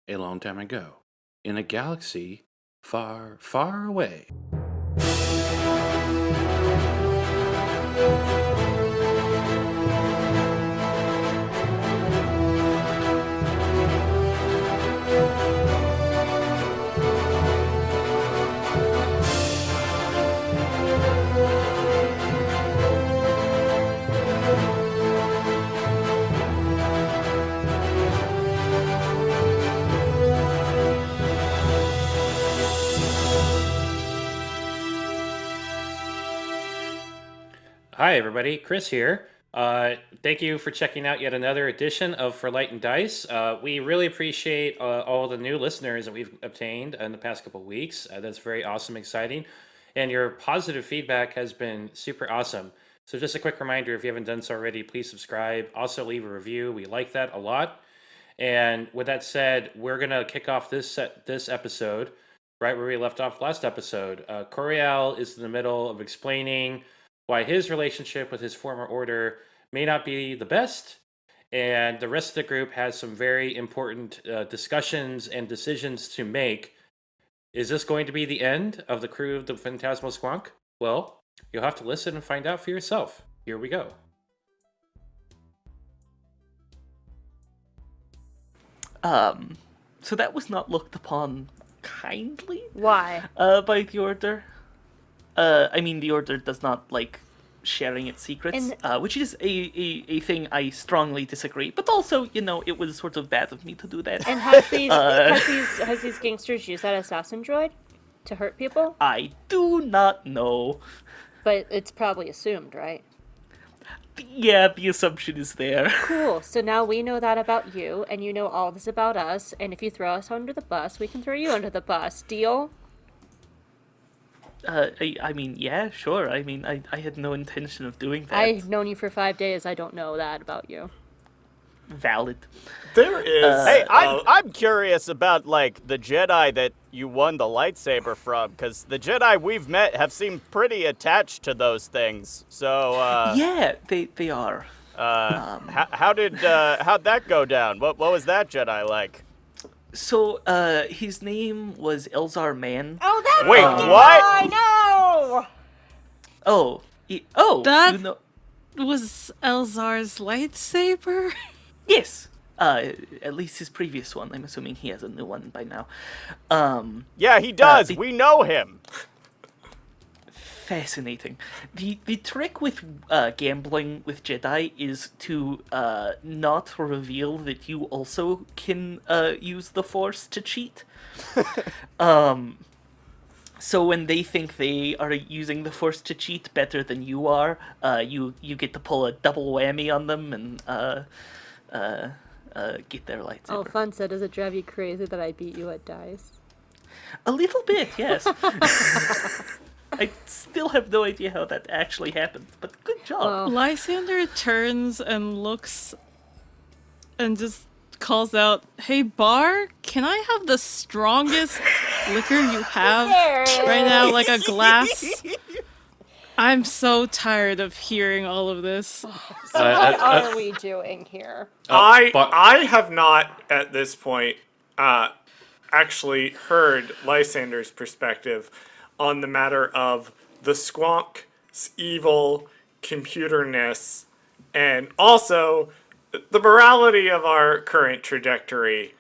a long time ago, in a galaxy far, far away. Hi, everybody. Chris here. Thank you for checking out yet another edition of For Light and Dice. We really appreciate all the new listeners that we've obtained in the past couple of weeks. That's very awesome, exciting. And your positive feedback has been super awesome. So, just a quick reminder if you haven't done so already, please subscribe. Also, leave a review. We like that a lot. And with that said, we're going to kick off this episode right where we left off last episode. Coriel is in the middle of explaining why his relationship with his former order may not be the best, and the rest of the group has some very important discussions and decisions to make. Is this going to be the end of the crew of the Phantasmal Squonk? Well, you'll have to listen and find out for yourself. Here we go. So that was not looked upon kindly. Why? By the Order. The Order does not like sharing its secrets, which is a thing I strongly disagree. But also, it was sort of bad of me to do that. And has these gangsters used that assassin droid to hurt people? I do not know. But it's probably assumed, right? Yeah, the assumption is there. Cool. So now we know that about you, and you know all this about us. And if you throw us under the bus, we can throw you under the bus. Deal? Yeah, sure. I had no intention of doing that. I've known you for 5 days. I don't know that about you. Valid. There is. Hey, I'm curious about the Jedi that you won the lightsaber from, because the Jedi we've met have seemed pretty attached to those things. So yeah, they are. How'd that go down? What was that Jedi like? So his name was Elzar Mann. Oh, that's Wait, what? I know. That was Elzar's lightsaber? Yes. At least his previous one. I'm assuming he has a new one by now. Yeah, he does. We know him. Fascinating. The trick with gambling with Jedi is to not reveal that you also can use the Force to cheat. So when they think they are using the Force to cheat better than you are, you get to pull a double whammy on them and get their lightsaber. Oh, fun said, does it drive you crazy that I beat you at dice? A little bit, yes. I still have no idea how that actually happened, but good job. Well, Lysander turns and looks and just calls out, "Hey, bar, can I have the strongest liquor you have right now, like a glass?" I'm so tired of hearing all of this. So what are we doing here? I have not, at this point, actually heard Lysander's perspective on the matter of the Squonk's evil computerness, and also the morality of our current trajectory,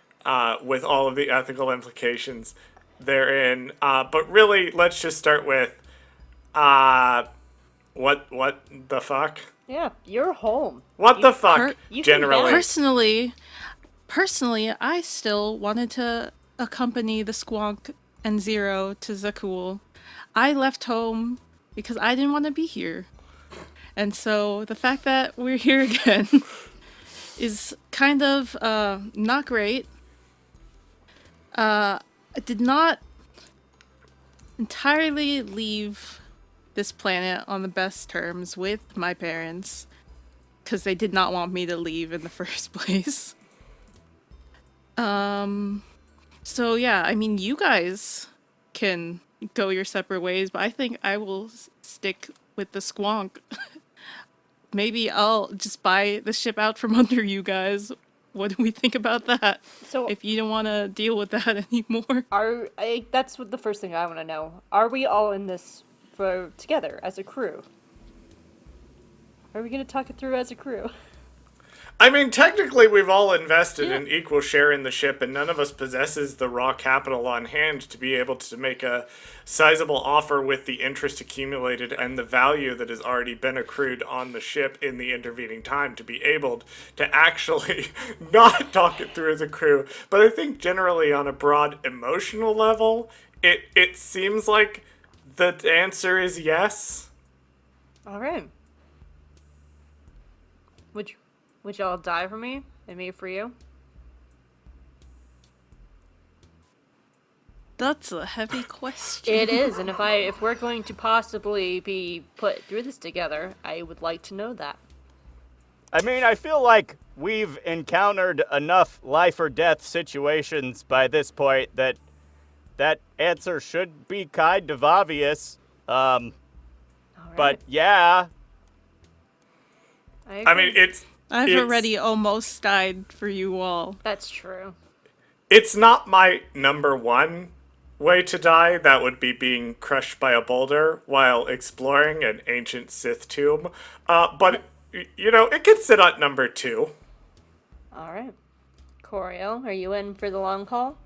with all of the ethical implications therein. But really, let's just start with, what the fuck? Yeah, you're home. What the fuck, you can generally? Personally, I still wanted to accompany the Squonk and Zero to Zakul. I left home because I didn't want to be here. And so the fact that we're here again is kind of not great. I did not entirely leave this planet on the best terms with my parents because they did not want me to leave in the first place. So yeah, you guys can go your separate ways, but I think I will stick with the Squonk. Maybe I'll just buy the ship out from under you guys What do we think about that? So If you don't want to deal with that anymore. that's what the first thing I want to know. Are we all in this for together as a crew? Are we gonna talk it through as a crew? I mean, technically, we've all invested an equal share in the ship, and none of us possesses the raw capital on hand to be able to make a sizable offer with the interest accumulated and the value that has already been accrued on the ship in the intervening time to be able to actually not talk it through as a crew. But I think generally on a broad emotional level, it seems like the answer is yes. All right. Would y'all die for me and me for you? That's a heavy question. It is, and if we're going to possibly be put through this together, I would like to know that. I mean, I feel like we've encountered enough life or death situations by this point that answer should be kind of obvious. All right. But yeah. I mean, I've it's- already almost died for you all. That's true. It's not my number one way to die. That would be being crushed by a boulder while exploring an ancient Sith tomb. But, it could sit at number 2. All right. Coriel, are you in for the long haul?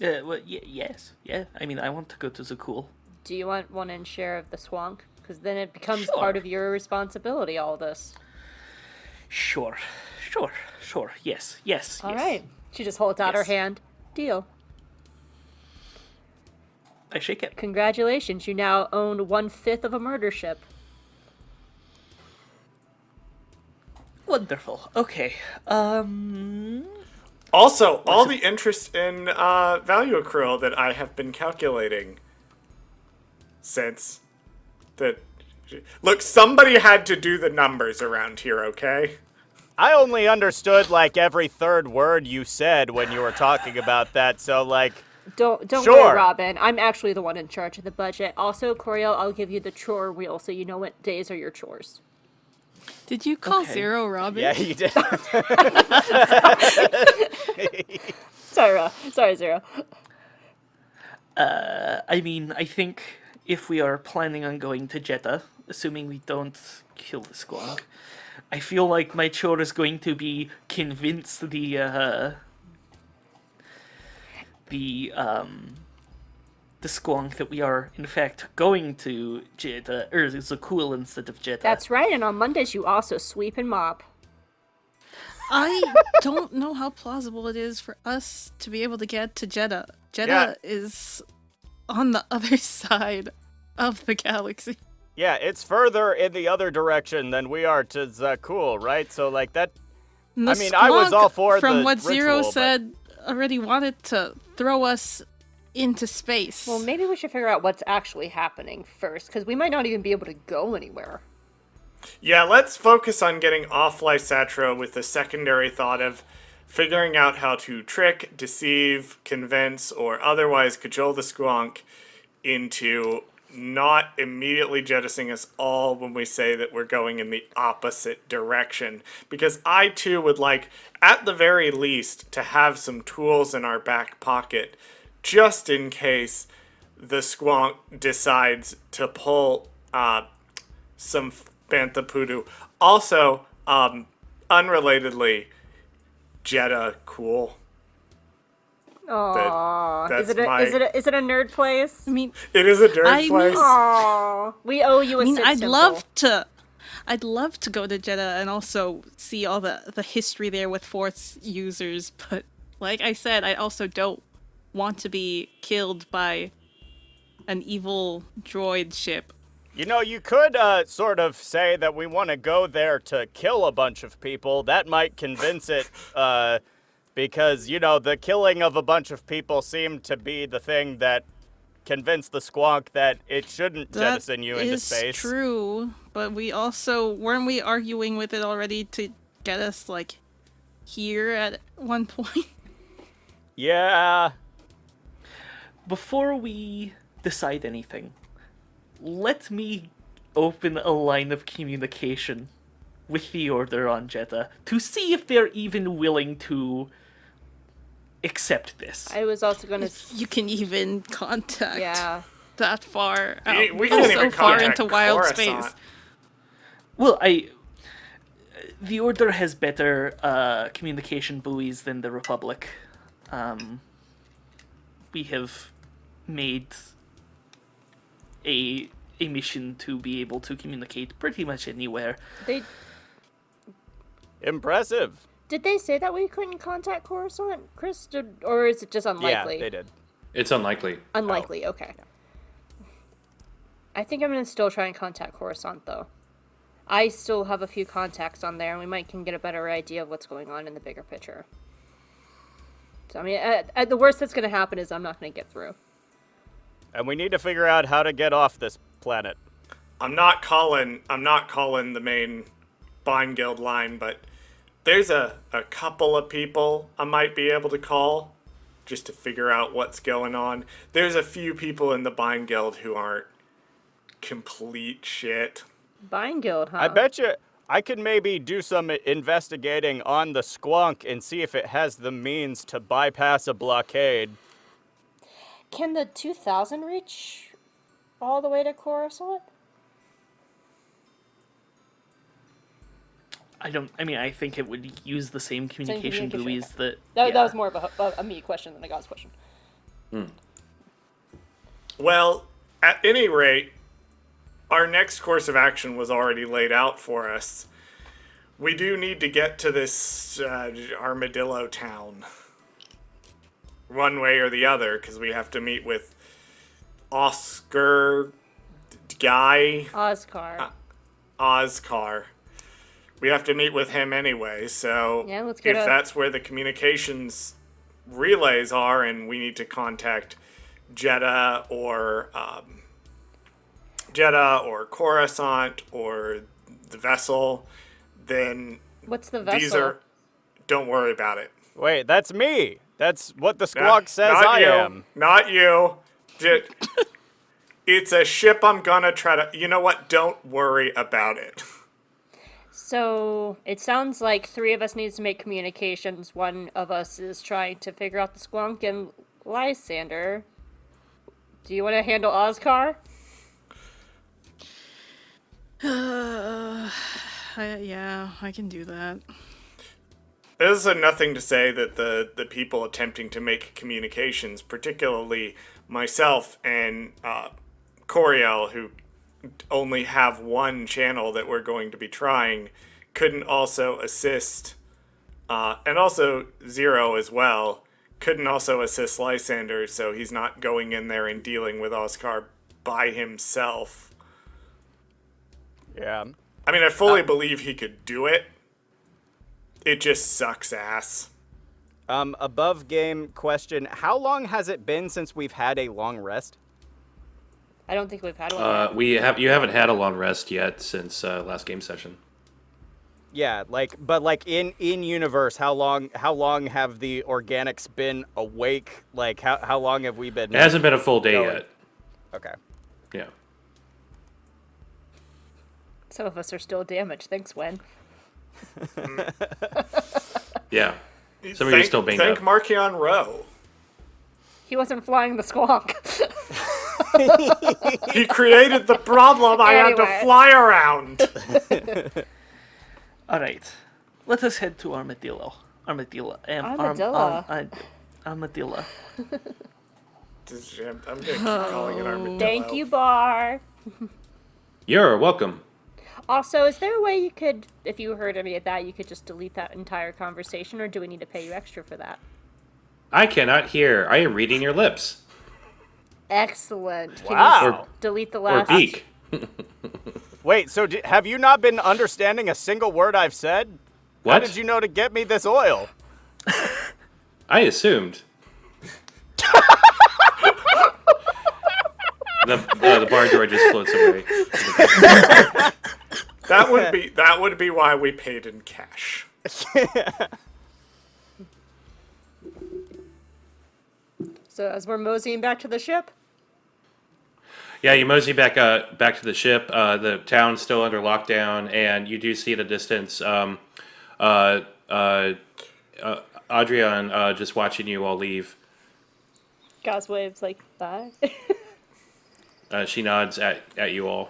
Well, yes. Yeah, I mean, I want to go to the cool. Do you want one in share of the Squonk? Because then it becomes Sure. part of your responsibility, all this. Sure. Yes. All right. She just holds out her Yes. hand. Deal. I shake it. Congratulations, you now own 1/5 of a murder ship. Wonderful. Okay. Also, all the interest in value accrual that I have been calculating since that. Look, somebody had to do the numbers around here, okay? I only understood like every third word you said when you were talking about that, so like Don't Sure. worry, Robin. I'm actually the one in charge of the budget. Also, Coriel, I'll give you the chore wheel so you know what days are your chores. Did you call Okay. Zero Robin? yeah, you did. Sorry, Zero. I mean, I think if we are planning on going to Jeddah, assuming we don't kill the Squonk, I feel like my chore is going to be convince the Squonk that we are in fact going to Jeddah, or Zakul instead of Jeddah. That's right, and on Mondays you also sweep and mop. I don't know how plausible it is for us to be able to get to Jeddah. Jeddah is on the other side of the galaxy. Yeah, it's further in the other direction than we are to Zakul, right? So like that. And the I mean, I was Squonk, all for from the what Zero ritual, but- said, already wanted to throw us into space. Well, maybe we should figure out what's actually happening first, because we might not even be able to go anywhere. Yeah, let's focus on getting off Lysatra with the secondary thought of figuring out how to trick, deceive, convince, or otherwise cajole the Squonk into not immediately jettisoning us all when we say that we're going in the opposite direction. Because I too would like, at the very least, to have some tools in our back pocket just in case the Squonk decides to pull some Bantha Poodoo. Also, unrelatedly, Jeddah cool. Aww. that's is it a nerd place? I mean, It is a dirt I place. Aww. We owe you a Sith I'd temple. I'd love to go to Jeddah and also see all the history there with Force users, but like I said, I also don't want to be killed by an evil droid ship. You know, you could sort of say that we want to go there to kill a bunch of people. That might convince it, because, the killing of a bunch of people seemed to be the thing that convinced the Squonk that it shouldn't jettison you into space. That is true, but weren't we arguing with it already to get us, like, here at one point? Yeah. Before we decide anything, let me open a line of communication with the Order on Jeddah to see if they're even willing to accept this. I was also gonna. You can even contact that far We out. we can't so even far contact into wild Coruscant. space. Well, the Order has better communication buoys than the Republic. We have made a mission to be able to communicate pretty much anywhere. Impressive. Did they say that we couldn't contact Coruscant, Chris? Or is it just unlikely? Yeah, they did. It's unlikely. Unlikely, okay. I think I'm going to still try and contact Coruscant, though. I still have a few contacts on there, and we might can get a better idea of what's going on in the bigger picture. So, I mean, at the worst that's going to happen is I'm not going to get through. And we need to figure out how to get off this planet. I'm not calling the main Bind Guild line, but there's a couple of people I might be able to call just to figure out what's going on. There's a few people in the Bind Guild who aren't complete shit. Bind Guild, huh? I bet you I could maybe do some investigating on the Squonk and see if it has the means to bypass a blockade. Can the 2000 reach all the way to Coruscant? I think it would use the same communication buoys that... That was more of a me question than a God's question. Well, at any rate, our next course of action was already laid out for us. We do need to get to this armadillo town. One way or the other, because we have to meet with Oscar guy. Oscar. We have to meet with him anyway, so if that's where the communications relays are and we need to contact Jeddah or Coruscant or the vessel, then what's the vessel? Don't worry about it. Wait, that's me. That's what the Squonk says I am. Not you. It's a ship I'm gonna try to... You know what? Don't worry about it. So, it sounds like three of us needs to make communications. One of us is trying to figure out the Squonk and Lysander. Do you want to handle Oscar? Yeah, I can do that. This is nothing to say that the people attempting to make communications, particularly myself and Coriel, who only have one channel that we're going to be trying, couldn't also assist, and also Zero as well, couldn't also assist Lysander, so he's not going in there and dealing with Oscar by himself. Yeah. I mean, I fully believe he could do it. It just sucks ass. Above game question, how long has it been since we've had a long rest? I don't think we've had one You yet. haven't had a long rest yet since last game session. Yeah, but in universe, how long have the organics been awake? Like how long have we been? It hasn't been a full day going? yet. Okay. Yeah. Some of us are still damaged. Thanks, Wen. Yeah. Some of you are still banged Thank up. Markion Rowe. He wasn't flying the Squonk. He created the problem. I had to fly around. All right, let us head to Armadillo. Armadillo. Armadillo. Armadillo. I'm going to keep calling it Armadillo. Thank you, Bar. You're welcome. Also, is there a way you could, if you heard any of that, you could just delete that entire conversation, or do we need to pay you extra for that? I cannot hear. I am reading your lips. Excellent. Can Wow. you delete the Or last... beak. Wait, so have you not been understanding a single word I've said? What? How did you know to get me this oil? I assumed. The bar door just floats away. That would be why we paid in cash. So as we're moseying back to the ship? Yeah, you mosey back to the ship. The town's still under lockdown, and you do see at a distance uh, uh, Adrian just watching you all leave. Gaz waves like, bye. She nods at you all.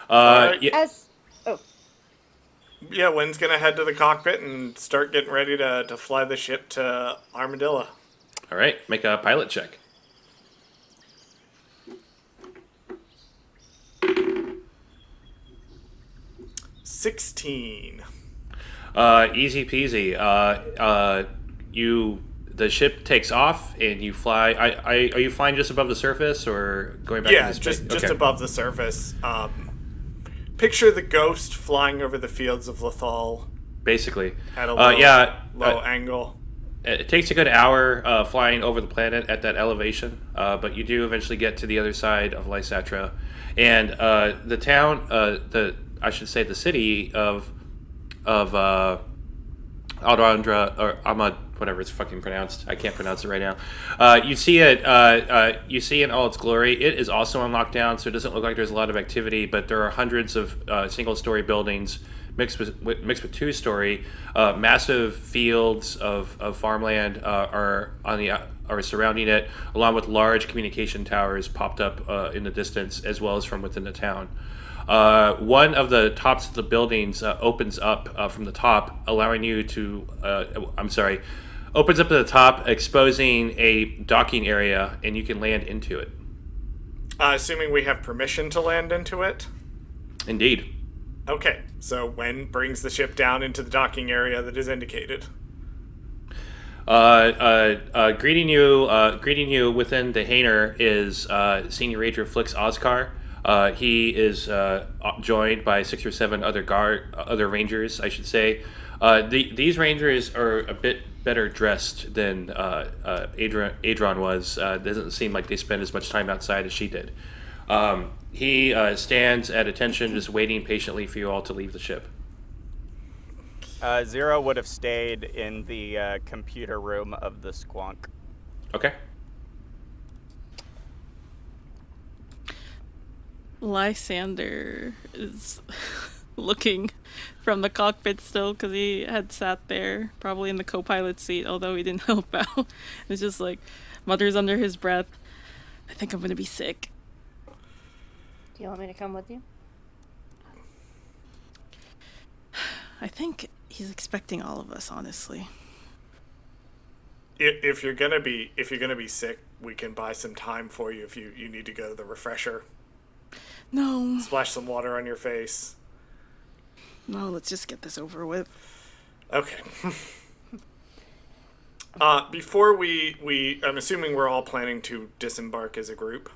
Alright. Yeah, As Yeah, Wynn's gonna head to the cockpit and start getting ready to fly the ship to Armadillo. all right, make a pilot check. $16. Easy peasy. The ship takes off and you fly. Are you flying just above the surface or going back? Yeah, into space? just Okay. above the surface. Picture the ghost flying over the fields of Lethal Basically. at a low angle. It takes a good hour flying over the planet at that elevation, but you do eventually get to the other side of Lysatra, and the town, the city of Aldrandra or Ahmad, whatever it's fucking pronounced. I can't pronounce it right now. You see it. You see in all its glory. It is also on lockdown, so it doesn't look like there's a lot of activity. But there are hundreds of single-story buildings mixed with two-story. Massive fields of farmland are surrounding it, along with large communication towers popped up in the distance, as well as from within the town. One of the tops of the buildings opens up from the top, allowing you to. Opens up to the top, exposing a docking area, and you can land into it. Assuming we have permission to land into it. Indeed. Okay, so Wynn brings the ship down into the docking area that is indicated. Greeting you within the hangar is Senior Ranger Flix Oscar. He is joined by 6 or 7 other rangers, I should say. These rangers are a bit better dressed than Adron was. Doesn't seem like they spend as much time outside as she did. He stands at attention, just waiting patiently for you all to leave the ship. Zero would have stayed in the computer room of the Squonk. Okay. Lysander is looking from the cockpit still because he had sat there, probably in the co-pilot seat, although he didn't help out. It's just like mutters under his breath, I think I'm gonna be sick. do you want me to come with you? I think he's expecting all of us, honestly. If you're gonna be sick, we can buy some time for you if you need to go to the refresher. No, Splash some water on your face. let's just get this over with. Okay. Before we I'm assuming we're all planning to disembark as a group.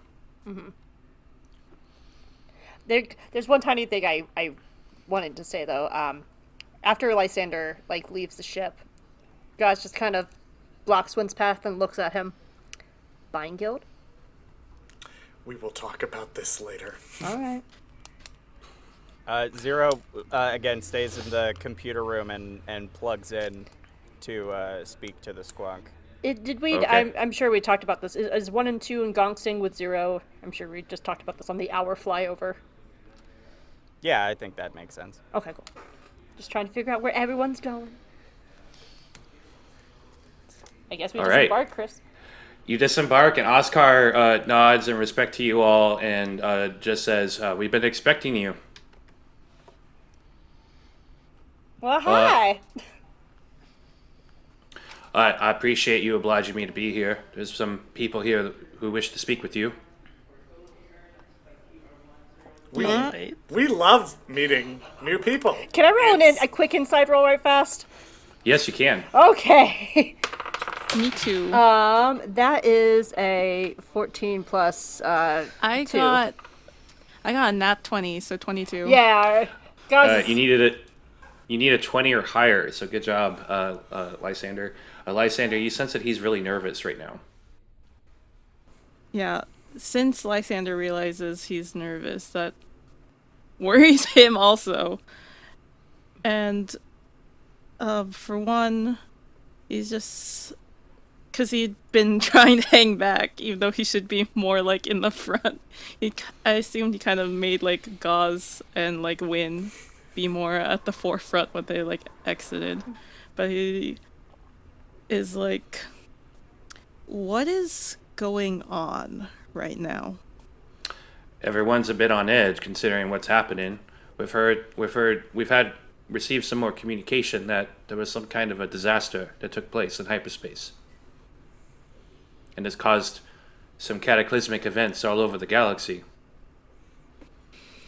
There's one tiny thing I wanted to say though. After Lysander leaves the ship, Gaz just kind of blocks Wynn's path and looks at him. Buying guild? We will talk about this later. All right. Zero, again, stays in the computer room and plugs in to speak to the Squonk. Did we? Okay. I'm sure we talked about this. Is 1 and 2 in Gongsting with Zero? I'm sure we just talked about this on the hour flyover. Yeah, I think that makes sense. Okay, cool. Just trying to figure out where everyone's going. I guess we All just right. embark, Chris. You disembark, and Oscar nods in respect to you all and just says, we've been expecting you. Well, hi. I appreciate you obliging me to be here. There's some people here who wish to speak with you. We love meeting new people. Can I roll a quick inside roll right fast? Yes, you can. Okay. Me too. That is a 14 plus I 2. got a nat 20, so 22. Yeah. Guys, You need a 20 or higher, so good job, Lysander. Lysander, you sense that he's really nervous right now. Yeah, since Lysander realizes he's nervous, that worries him also. And for one, he's just because he'd been trying to hang back, even though he should be more like in the front. I assumed he kind of made like Gauze and like Win be more at the forefront when they like exited, but he is like, what is going on right now? Everyone's a bit on edge considering what's happening. Received some more communication that there was some kind of a disaster that took place in hyperspace. And has caused some cataclysmic events all over the galaxy.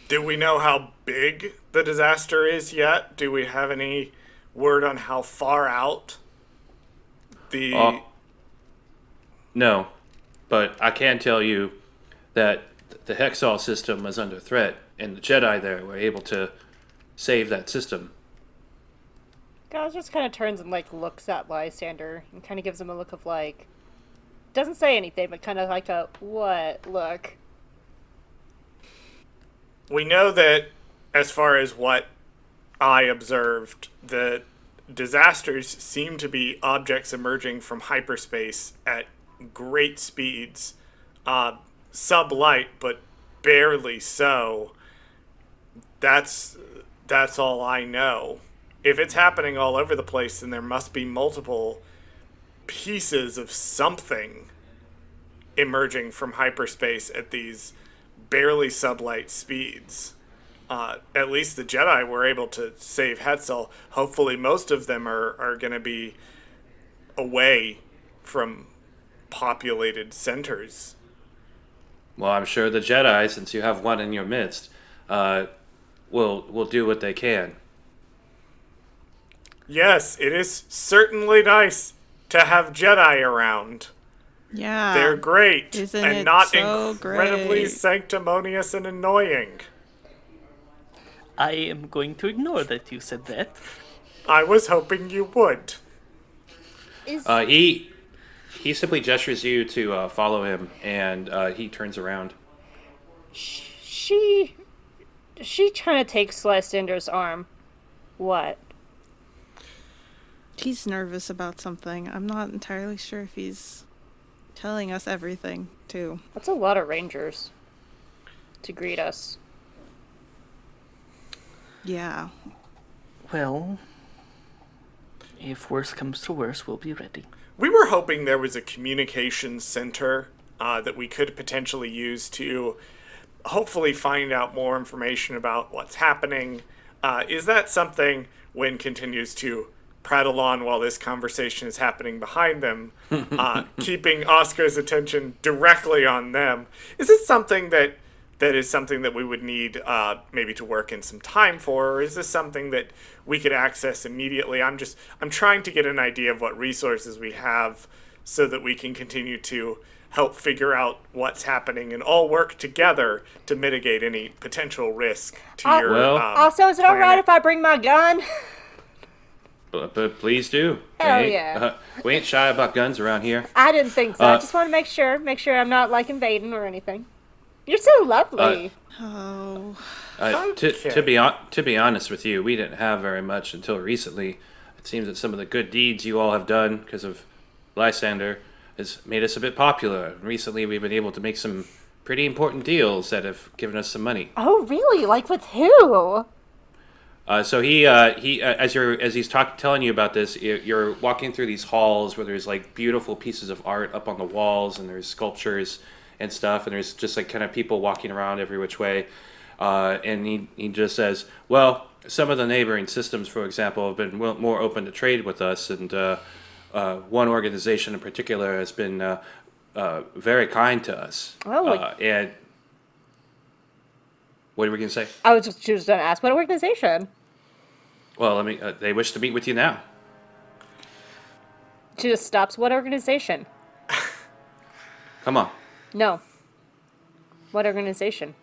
Do we know how big the disaster is yet? Do we have any word on how far out the... No, but I can tell you that the Hexall system was under threat, and the Jedi there were able to save that system. Gauze just kind of turns and like looks at Lysander and kind of gives him a look of like, doesn't say anything, but kind of like a what look. We know that, as far as what I observed, the disasters seem to be objects emerging from hyperspace at great speeds, sublight, but barely so. That's all I know. If it's happening all over the place, then there must be multiple pieces of something emerging from hyperspace at these barely sublight speeds. At least the Jedi were able to save Hetzel. Hopefully most of them are going to be away from populated centers. Well, I'm sure the Jedi, since you have one in your midst, will do what they can. Yes, it is certainly nice to have Jedi around. Yeah. They're great. Isn't and it not so incredibly great? sanctimonious and annoying. I am going to ignore that you said that. I was hoping you would. He simply gestures you to follow him, and he turns around. She kind of takes Lysander's arm. What? He's nervous about something. I'm not entirely sure if he's telling us everything, too. That's a lot of Rangers to greet us. Yeah. Well, if worse comes to worse, we'll be ready. We were hoping there was a communications center that we could potentially use to hopefully find out more information about what's happening. Is that something, Wynn continues to prattle on while this conversation is happening behind them, keeping Oscar's attention directly on them? Is it something that is something that we would need maybe to work in some time for, or is this something that we could access immediately? I'm trying to get an idea of what resources we have so that we can continue to help figure out what's happening and all work together to mitigate any potential risk to your Also, is it alright if I bring my gun? But please do. Hell yeah. We ain't shy about guns around here. I didn't think so. I just want to make sure I'm not like invading or anything. You're so lovely. Oh. To be honest with you, we didn't have very much until recently. It seems that some of the good deeds you all have done because of Lysander has made us a bit popular. Recently, we've been able to make some pretty important deals that have given us some money. Oh, really? Like with who? So as he's telling you about this, you're walking through these halls where there's like beautiful pieces of art up on the walls, and there's sculptures and stuff, and there's just like kind of people walking around every which way. And he just says, well, some of the neighboring systems, for example, have been more open to trade with us, and one organization in particular has been very kind to us. Oh, and what were we going to say? I was just going to ask, what organization? Well, they wish to meet with you now. She just stops. What organization? Come on. No. What organization?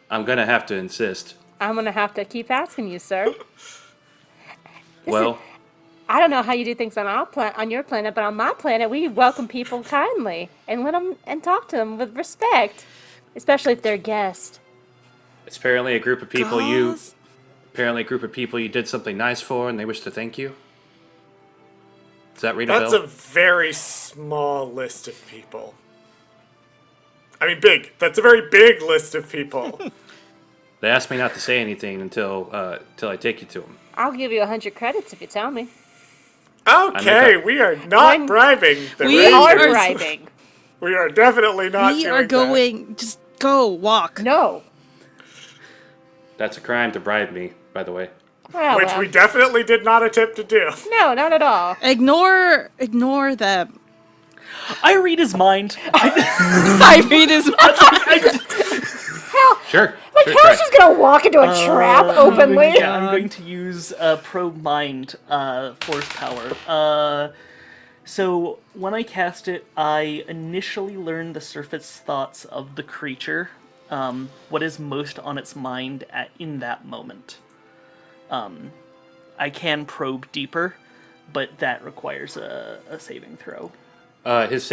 I'm going to have to insist. I'm going to have to keep asking you, sir. Well, I don't know how you do things on on your planet, but on my planet, we welcome people kindly and let them and talk to them with respect, especially if they're guests. it's apparently a group of people Gauze? you did something nice for, and they wish to thank you. that ring a That's bell? a very small list of people. I mean, big. That's a very big list of people. They asked me not to say anything until I take you to them. I'll give you 100 credits if you tell me. Okay, we are not bribing the We Rangers. are Bribing. We are definitely not We doing are that. going. Just go walk. No. That's a crime to bribe me, by the way. Well, Which we definitely did not attempt to do. no, not at all. Ignore them. I read his mind. I read his mind. Sure. Like, sure, how's try. just gonna walk into a trap openly? Yeah, I'm going to use probe mind force power. So when I cast it, I initially learn the surface thoughts of the creature, what is most on its mind in that moment. I can probe deeper, but that requires a saving throw. His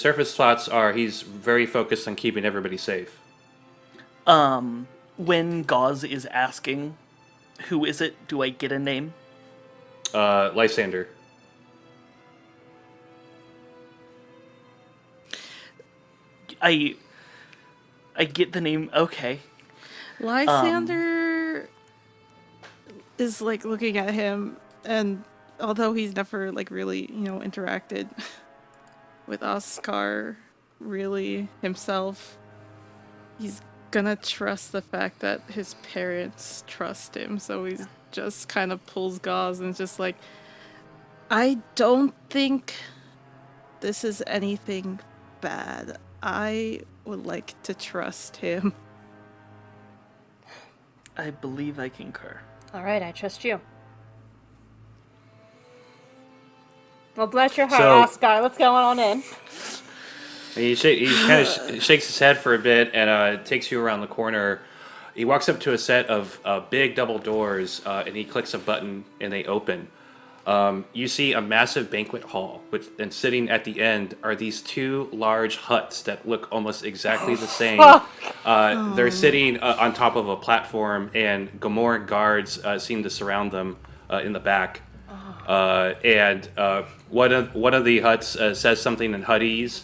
surface thoughts are he's very focused on keeping everybody safe. When Gauze is asking, who is it, do I get a name? Lysander. I get the name, okay. Lysander is like looking at him, and although he's never like really, interacted with Oscar really himself, he's gonna trust the fact that his parents trust him. So he just kind of pulls gauze and just like, I don't think this is anything bad. I would like to trust him. I believe I concur. All right, I trust you. Well, bless your heart, So- Oscar. Let's go on in. He kind of shakes his head for a bit and takes you around the corner. He walks up to a set of big double doors and he clicks a button and they open. You see a massive banquet hall, and sitting at the end are these two large huts that look almost exactly the same. They're sitting on top of a platform, and Gamoran guards seem to surround them in the back. And one of the huts says something in Huttese,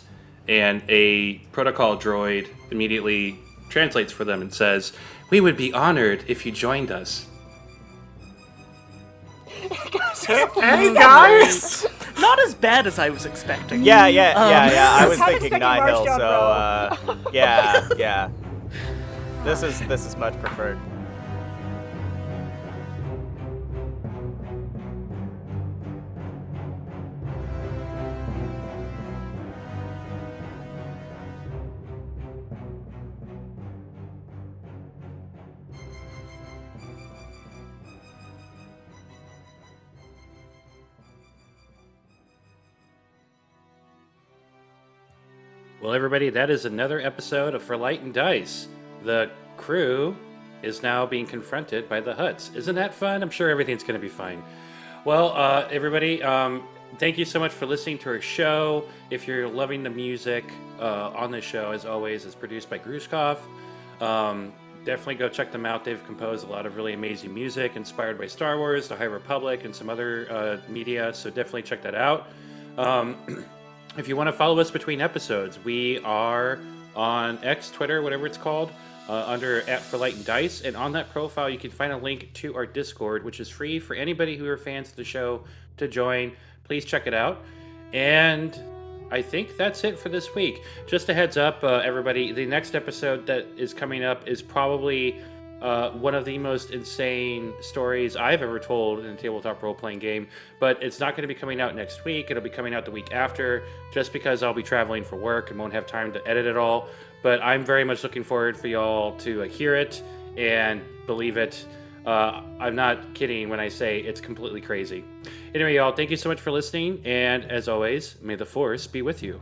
and a protocol droid immediately translates for them and says, "We would be honored if you joined us." Hey guys! Not as bad as I was expecting. Yeah. I was How thinking expecting Nihil, Marshall, so yeah. This is much preferred. Well, everybody, that is another episode of For Light and Dice. The crew is now being confronted by the Hutts. Isn't that fun? I'm sure everything's going to be fine. Well, everybody, thank you so much for listening to our show. If you're loving the music on the show, as always, it's produced by Grushkov. Definitely go check them out. They've composed a lot of really amazing music inspired by Star Wars, The High Republic, and some other media, so definitely check that out. If you want to follow us between episodes, we are on X, Twitter, whatever it's called, under @ForLightandDice, and on that profile you can find a link to our Discord, which is free for anybody who are fans of the show to join. Please check it out. And I think that's it for this week. Just a heads up, everybody, the next episode that is coming up is probably one of the most insane stories I've ever told in a tabletop role-playing game, but it's not going to be coming out next week. It'll be coming out the week after, just because I'll be traveling for work and won't have time to edit it all. But I'm very much looking forward for y'all to hear it and believe it. I'm not kidding when I say it's completely crazy. Anyway, y'all, thank you so much for listening, and as always, may the Force be with you.